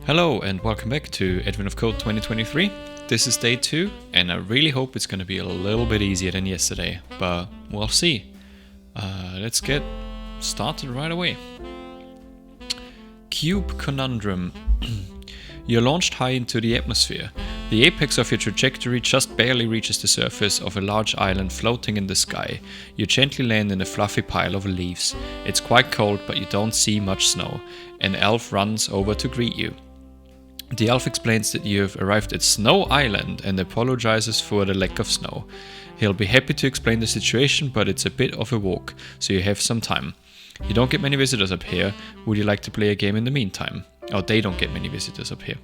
Hello and welcome back to Advent of Code 2023. This is day 2 and I really hope it's going to be a little bit easier than yesterday, but we'll see. Let's get started right away. Cube Conundrum. You're launched high into the atmosphere. The apex of your trajectory just barely reaches the surface of a large island floating in the sky. You gently land in a fluffy pile of leaves. It's quite cold, but you don't see much snow. An elf runs over to greet you. The elf explains that you have arrived at Snow Island and apologizes for the lack of snow. He'll be happy to explain the situation, but it's a bit of a walk, so you have some time. You don't get many visitors up here. Would you like to play a game in the meantime? Oh, they don't get many visitors up here.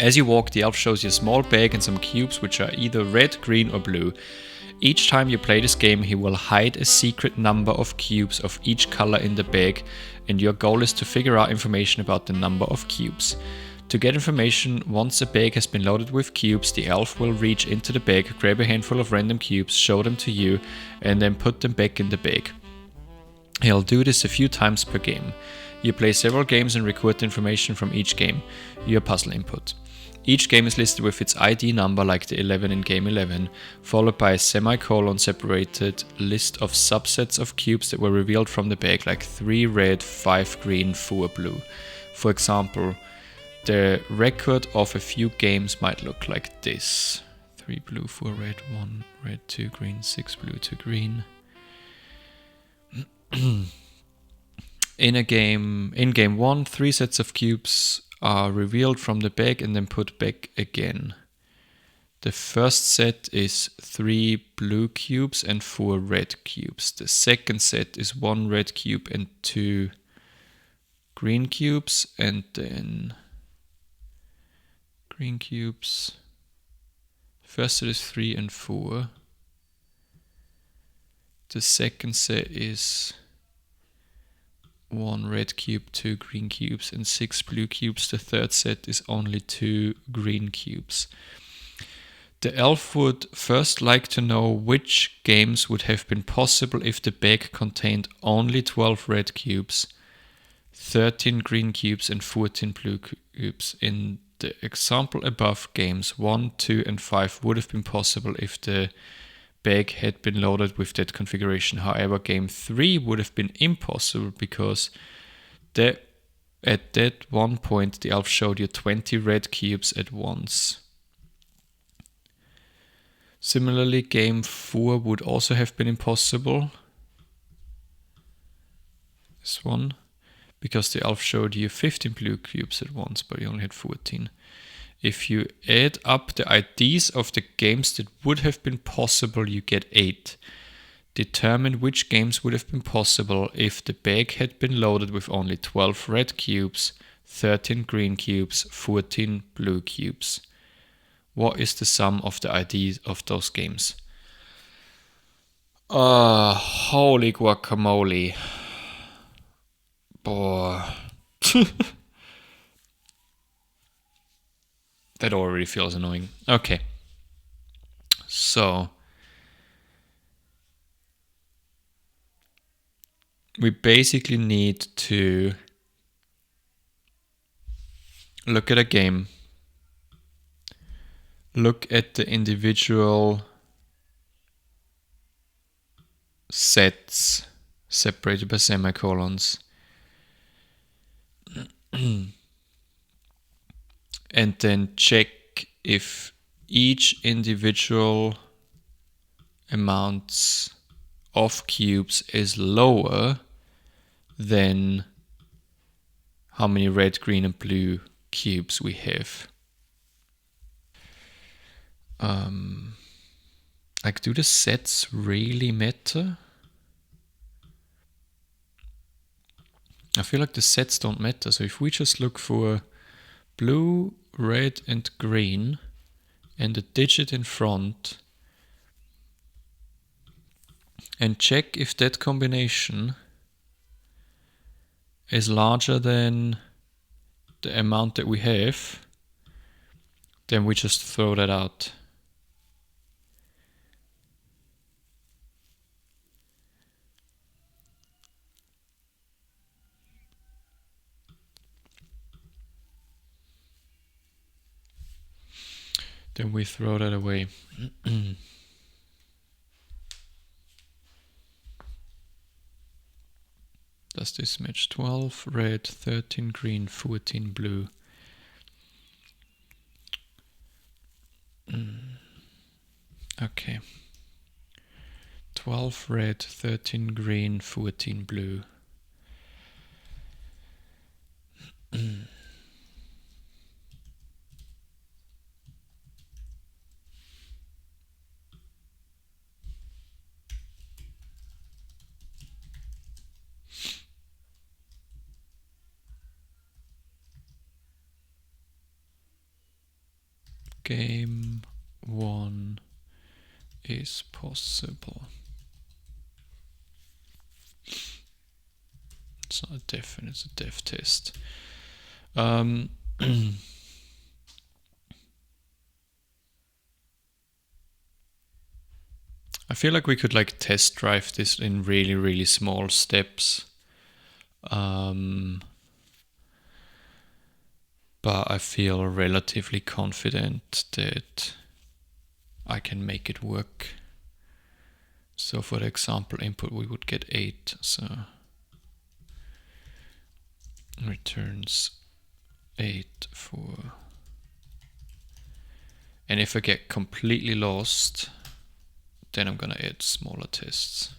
As you walk, the elf shows you a small bag and some cubes which are either red, green or blue. Each time you play this game, he will hide a secret number of cubes of each color in the bag, and your goal is to figure out information about the number of cubes. To get information, once a bag has been loaded with cubes, the elf will reach into the bag, grab a handful of random cubes, show them to you, and then put them back in the bag. He'll do this a few times per game. You play several games and record the information from each game, your puzzle input. Each game is listed with its ID number, like the 11 in game 11, followed by a semicolon separated list of subsets of cubes that were revealed from the bag, like 3 red, 5 green, 4 blue. For example, the record of a few games might look like this. 3 blue, 4 red, 1 red, 2 green, 6 blue, 2 green. In game 1, 3 sets of cubes are revealed from the bag and then put back again. The first set is 3 blue cubes and 4 red cubes. The second set is 1 red cube and 2 green cubes, and then green cubes. First set is 3 and 4. The second set is 1 red cube, 2 green cubes, and 6 blue cubes. The third set is only 2 green cubes. The elf would first like to know which games would have been possible if the bag contained only 12 red cubes, 13 green cubes, and 14 blue cubes. In the example above, games 1, 2, and 5 would have been possible if the bag had been loaded with that configuration. However, game 3 would have been impossible because at that one point the elf showed you 20 red cubes at once. Similarly, game 4 would also have been impossible. This one. Because the elf showed you 15 blue cubes at once, but you only had 14. If you add up the IDs of the games that would have been possible, you get 8. Determine which games would have been possible if the bag had been loaded with only 12 red cubes, 13 green cubes, 14 blue cubes. What is the sum of the IDs of those games? Holy guacamole. Boy. That already feels annoying. Okay. So we basically need to look at a game, look at the individual sets separated by semicolons, and then check if each individual amounts of cubes is lower than how many red, green, and blue cubes we have. Do the sets really matter? I feel like the sets don't matter. So if we just look for blue, red, and green, and a digit in front, and check if that combination is larger than the amount that we have, then we just throw that out. Then we throw that away. Does this match? 12 red, 13 green, 14 blue. Okay. 12 red, 13 green, 14 blue. Game 1 is possible. It's not a def, and it's a def test. I feel like we could like test drive this in really, really small steps. But I feel relatively confident that I can make it work. So for the example input, we would get 8. So returns 8 for... And if I get completely lost, then I'm gonna add smaller tests.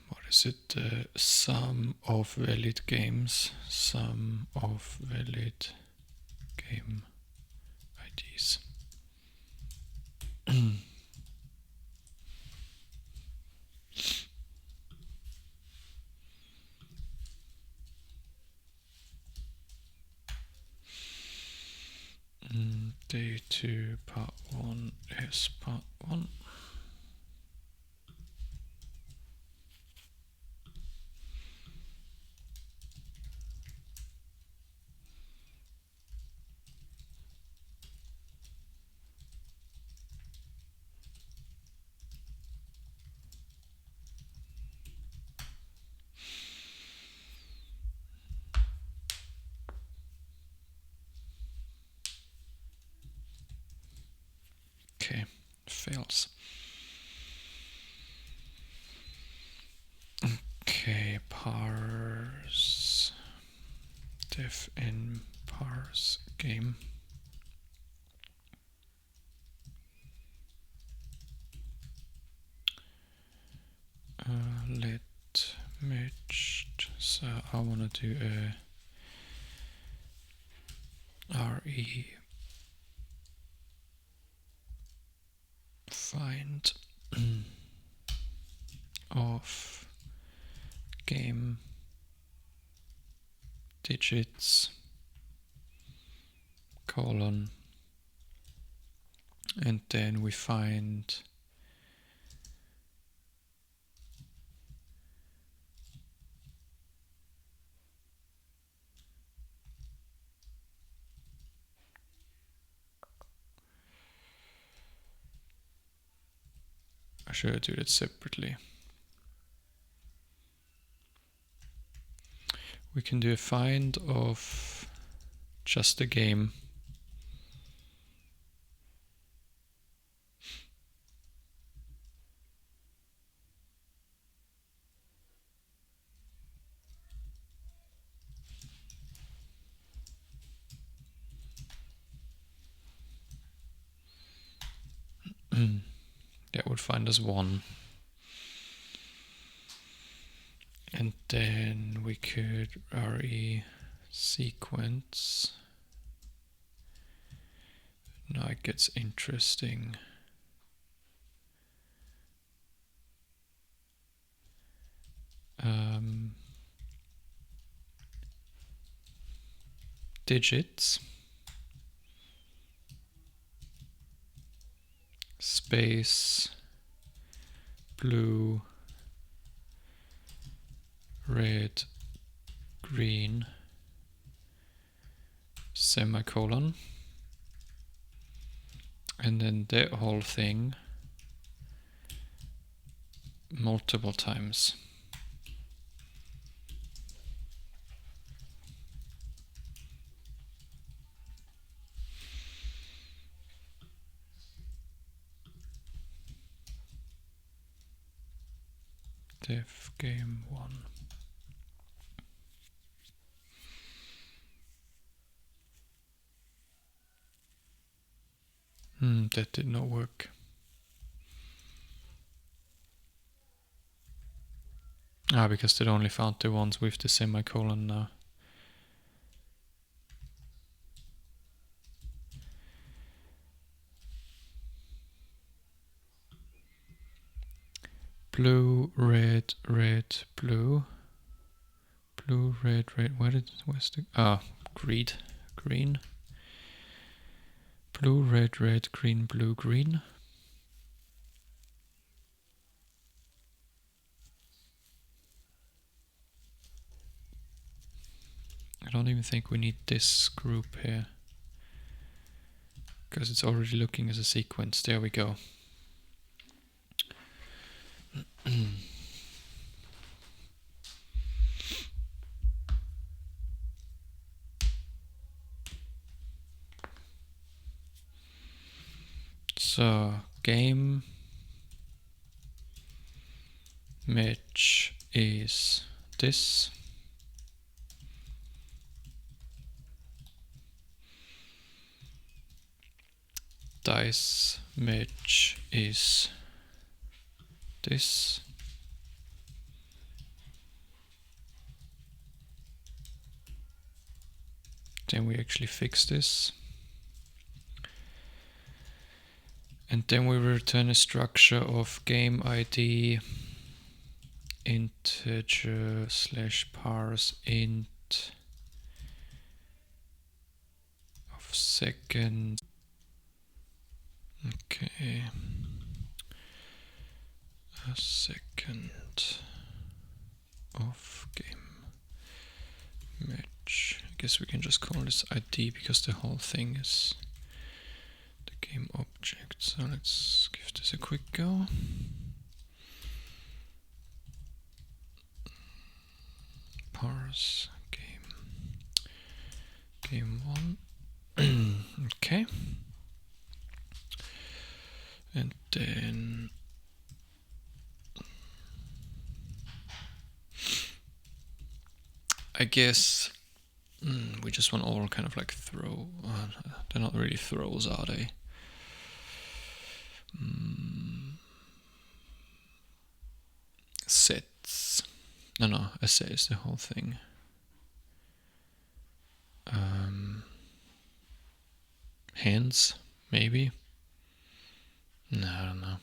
What is it? The sum of valid games. Sum of valid game IDs. Day 2 part 1 is part 1. Okay, fails. Okay, parse def in parse game. Let matched. So I want to do a re find of game digits colon, and then we find I should do that separately. We can do a find of just the game. That would find us 1. And then we could re sequence. Now it gets interesting. digits space blue red green semicolon, and then the whole thing multiple times. Def game 1. That did not work. Because it only found the ones with the semicolon now. Blue, red, red, blue. Blue, red, red. Where's the green. Blue, red, red, green, blue, green. I don't even think we need this group here, because it's already looking as a sequence. There we go. So game match is this. Dice match is this. Then we actually fix this. And then we return a structure of game ID integer / parse int of second. Okay. A second of game match. I guess we can just call this ID because the whole thing is the game object. So let's give this a quick go. Parse game 1. Okay. And then I guess we just want all kind of like throw. They're not really throws, are they? Sets. No, essay is the whole thing. Hands, maybe? No, I don't know.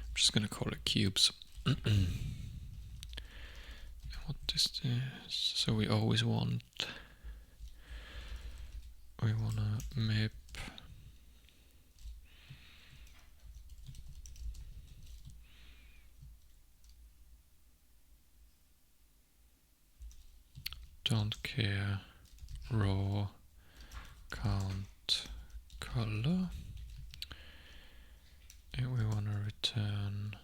I'm just gonna call it cubes. What is this? So we always want. We wanna map don't care raw count color, and we want to return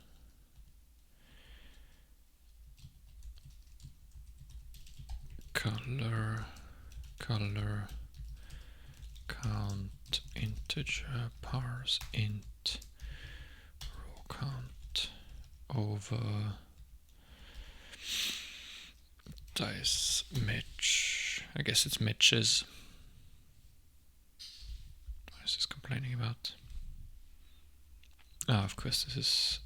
color count integer parse int raw count over dice match. I guess it's matches. What is this complaining about? Of course this is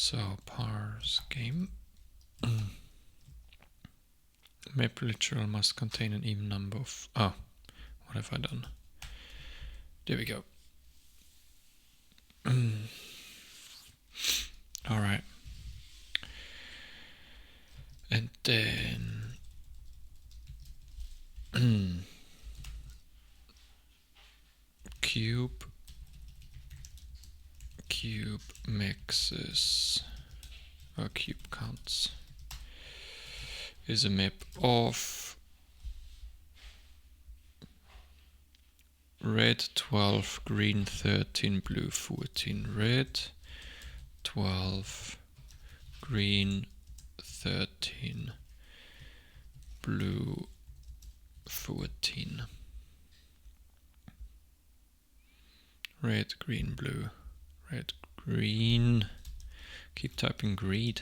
So parse game. Map literal must contain an even number of... Oh, what have I done? There we go. Alright. And then... cube maxes or cube counts is a map of red 12, green 13, blue 14, red 12, green 13, blue 14. Red, green, blue, red, green. Keep typing greed.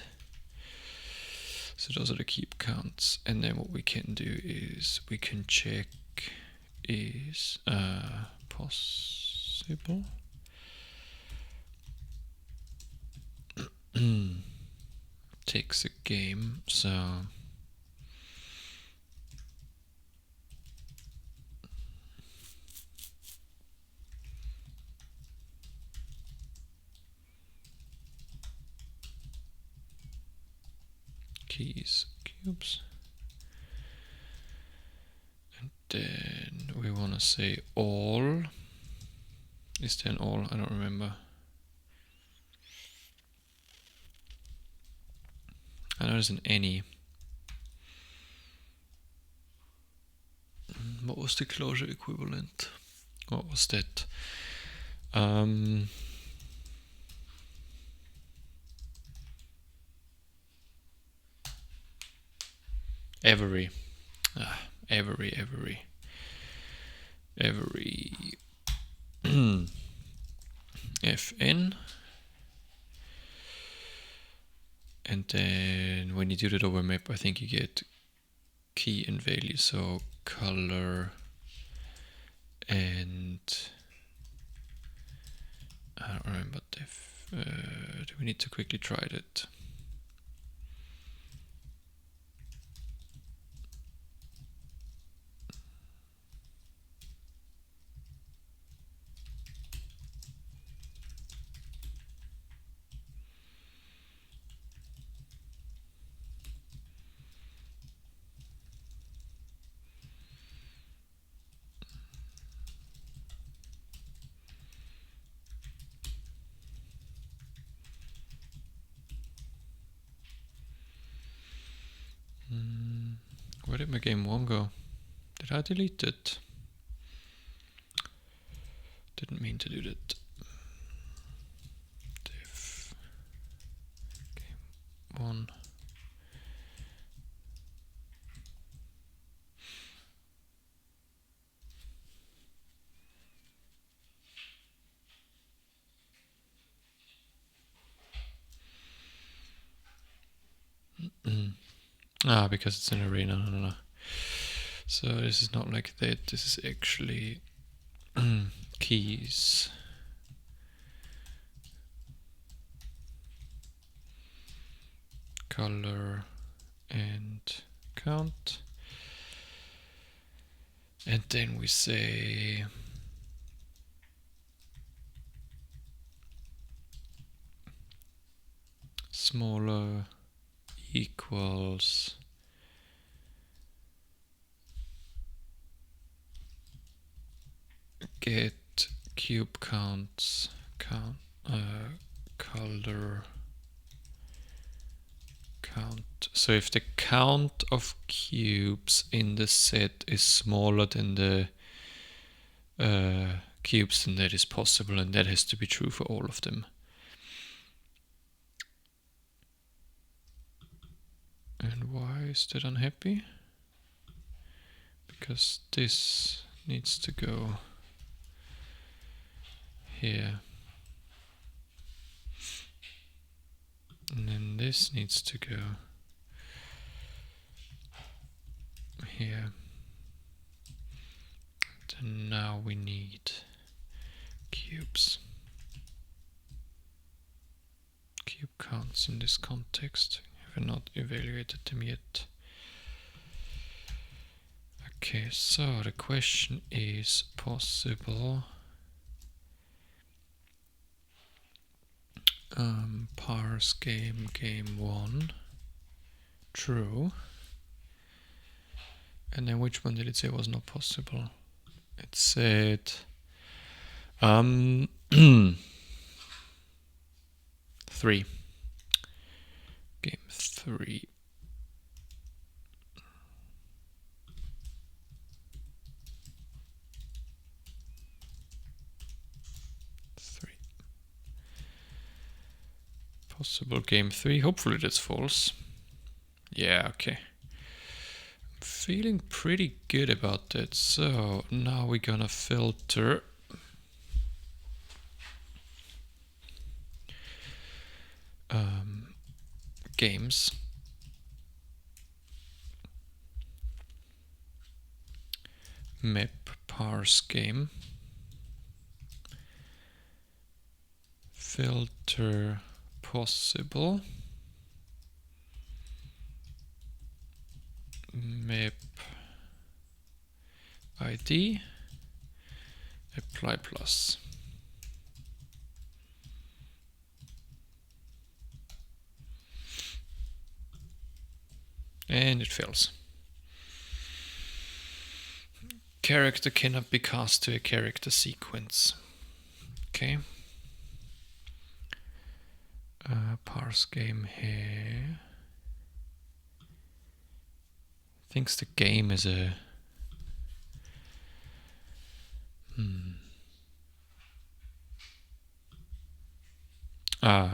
So those are the cube counts. And then what we can do is we can check is possible. Takes a game, so keys, cubes, and then we want to say all. Is there an all? I don't remember. I know there's an any. What was the closure equivalent? What was that? Every fn, and then when you do that over map, I think you get key and value, so color and I don't remember def. Do we need to quickly try that? Where did my game 1 go? Did I delete it? Didn't mean to do that. Diff game 1. Because it's an arena. No. So this is not like that. This is actually keys. Color and count. And then we say smaller equals get cube counts color count. So if the count of cubes in the set is smaller than the cubes, then that is possible, and that has to be true for all of them. And why is that unhappy? Because this needs to go here. And then this needs to go here. And now we need cubes. Cube counts in this context. Have not evaluated them yet. Okay, so the question is possible parse game 1, true. And then which one did it say was not possible? It said 3. Game 3. Possible game 3. Hopefully that's false. Yeah, okay. I'm feeling pretty good about that. So now we're gonna filter games. Map parse game. Filter possible. Map ID. Apply plus. And it fails. Character cannot be cast to a character sequence. Okay. Parse game here. Thinks the game is a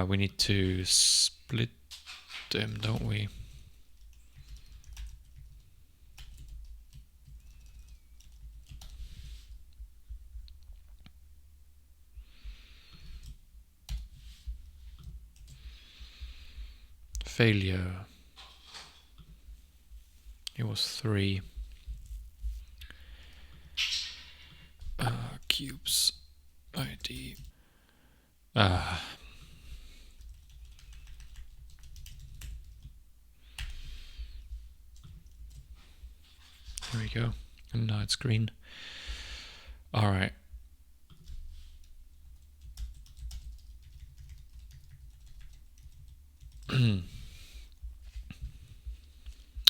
we need to split them, don't we? Failure. It was 3. Cubes ID. There we go. And now it's green. All right.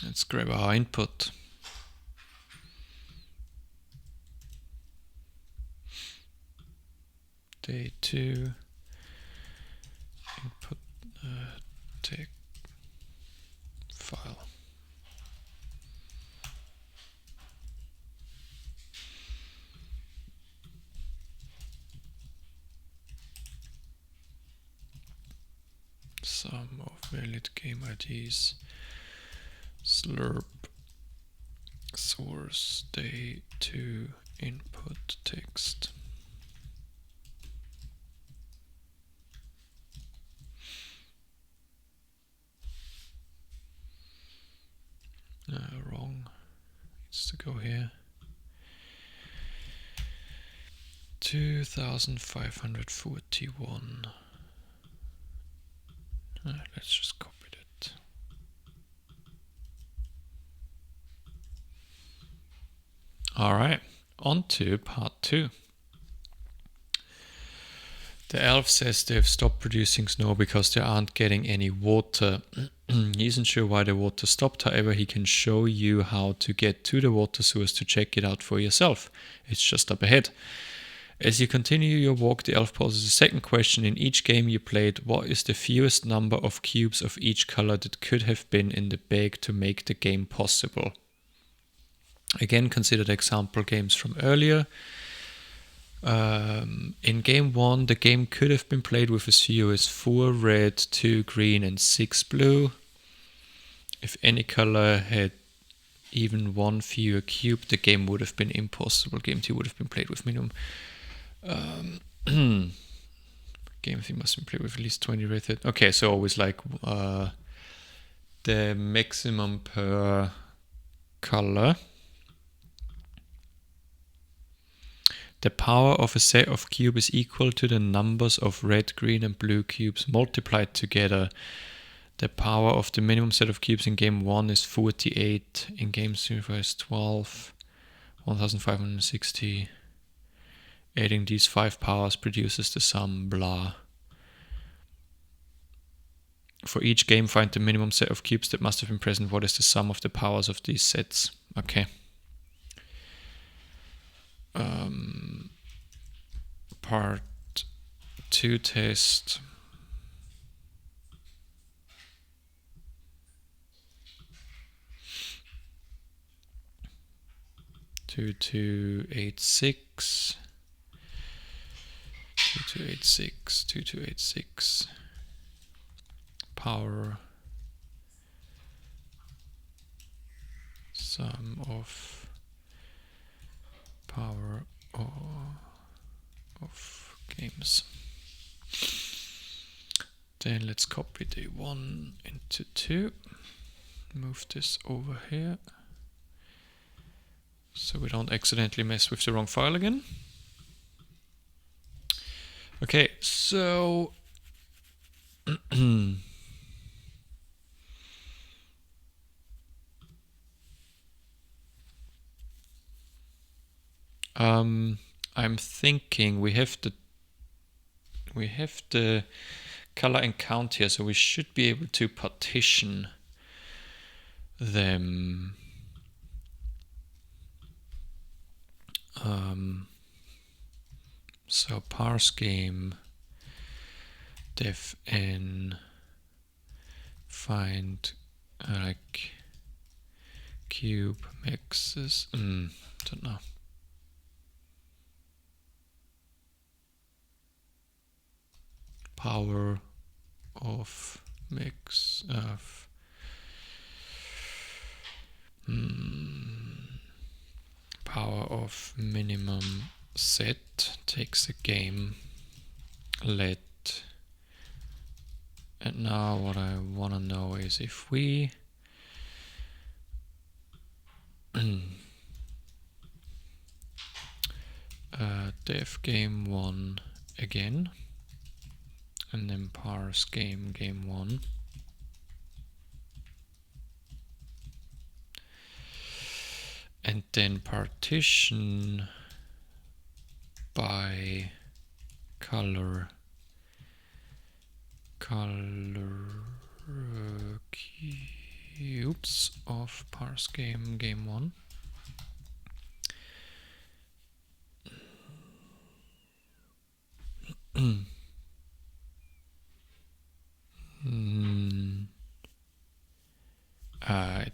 Let's grab our input. Day 2. Input take file. Sum of valid game IDs. Slurp. Source day 2 input text. Wrong. Needs to go here. 2541. Let's just copy that. All right, on to part 2. The elf says they've stopped producing snow because they aren't getting any water. He isn't sure why the water stopped, however he can show you how to get to the water source to check it out for yourself. It's just up ahead. As you continue your walk, the elf poses a second question. In each game you played, what is the fewest number of cubes of each color that could have been in the bag to make the game possible? Again, consider the example games from earlier. In game 1, the game could have been played with as few as 4 red, 2 green and 6 blue. If any color had even 1 fewer cube, the game would have been impossible. Game 2 would have been played with minimum. Game 3 must be played with at least 20 red. Okay, so always like the maximum per color. The power of a set of cubes is equal to the numbers of red, green, and blue cubes multiplied together. The power of the minimum set of cubes in game 1 is 48. In game 0 is 12. 1560. Adding these 5 powers produces the sum blah. For each game, find the minimum set of cubes that must have been present. What is the sum of the powers of these sets? Okay. Part 2 test. Two two eight six. 2286. Power sum of power of games. Then let's copy the 1 into 2. Move this over here so we don't accidentally mess with the wrong file again. Okay, so I'm thinking we have the color and count here, so we should be able to partition them. So parse game def n find like cube maxes. Don't know. Power of mix of power of minimum set takes a game let, and now what I want to know is if we def game 1 again and then parse game 1 and then partition by color cubes of parse game 1.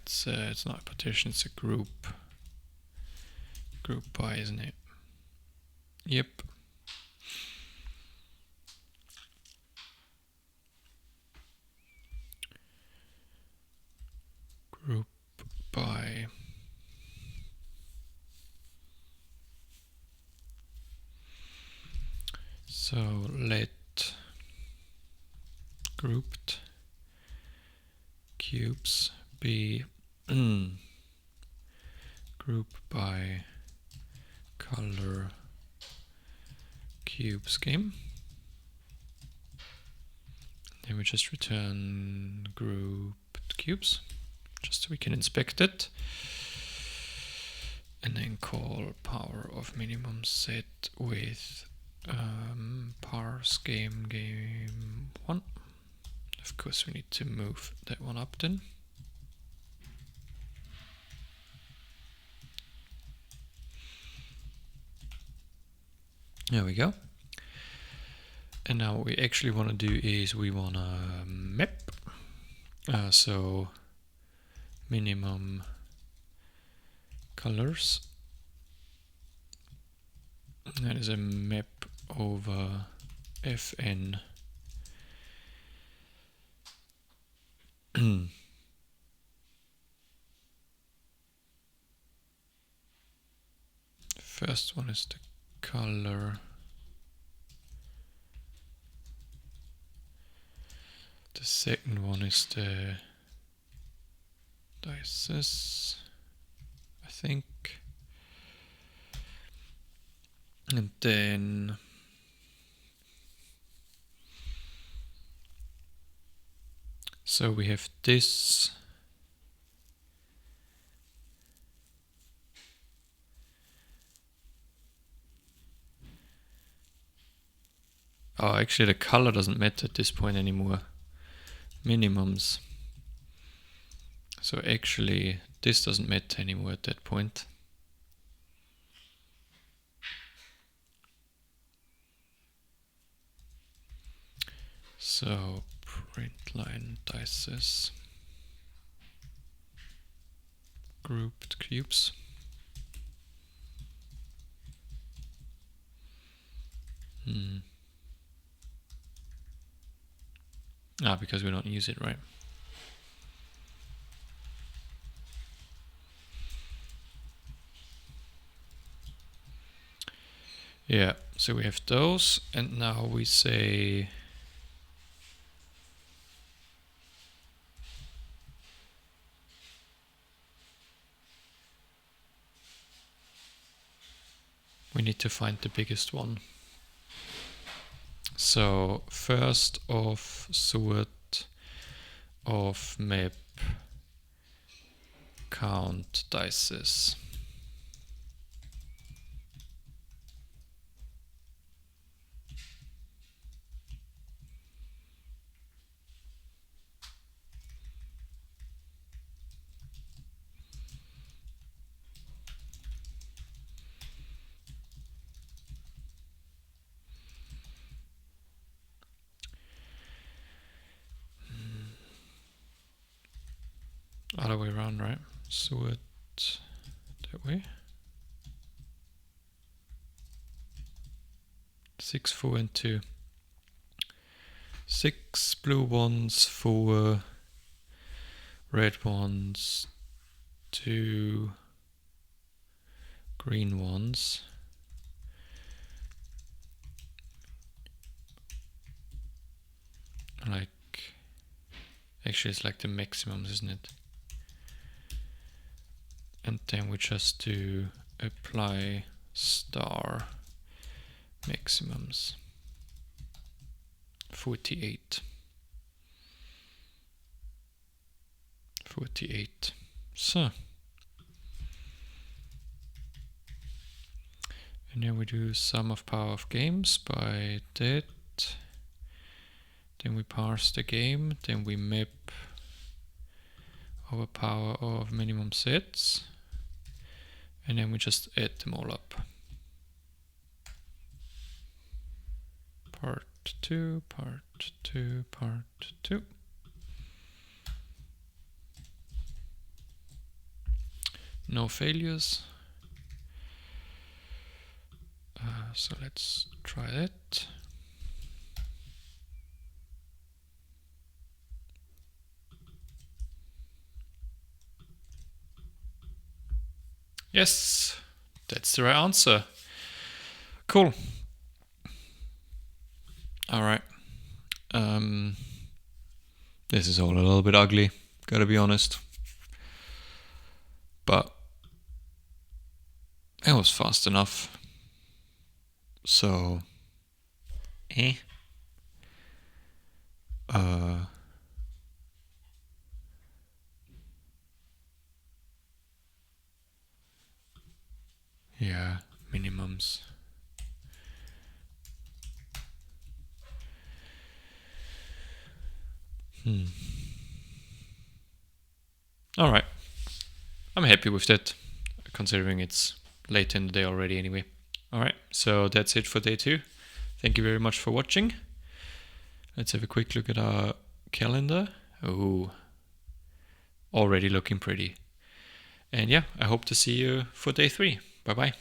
It's not a partition, it's a group by, isn't it? Yep. Group by. So let grouped cubes be group by color cubes game. Then we just return grouped cubes just so we can inspect it, and then call power of minimum set with parse game 1. Of course we need to move that one up then. There we go. And now what we actually want to do is we want to map. So minimum colors. That is a map over fn. First one is the color. The second one is the dices, I think. And then so we have this. Oh, actually the color doesn't matter at this point anymore. Minimums. So actually this doesn't matter anymore at that point. So print line dices. Grouped cubes. Because we don't use it, right? Yeah, so we have those, and now we say we need to find the biggest one. So first of sort of map count dices. Other way around, right? Sort that way. 6, 4, and 2. 6 blue ones, 4 red ones, 2 green ones. Like, actually it's like the maximums, isn't it? And then we just do apply star maximums. 48. 48. So. And then we do sum of power of games by that. Then we parse the game. Then we map our power of minimum sets. And then we just add them all up. Part 2, part 2, part 2. No failures. So let's try that. Yes, that's the right answer. Cool. All right. This is all a little bit ugly, gotta be honest. But it was fast enough. So, yeah, minimums. All right. I'm happy with that, considering it's late in the day already anyway. All right, so that's it for day 2. Thank you very much for watching. Let's have a quick look at our calendar. Oh, already looking pretty. And yeah, I hope to see you for day 3. Bye-bye.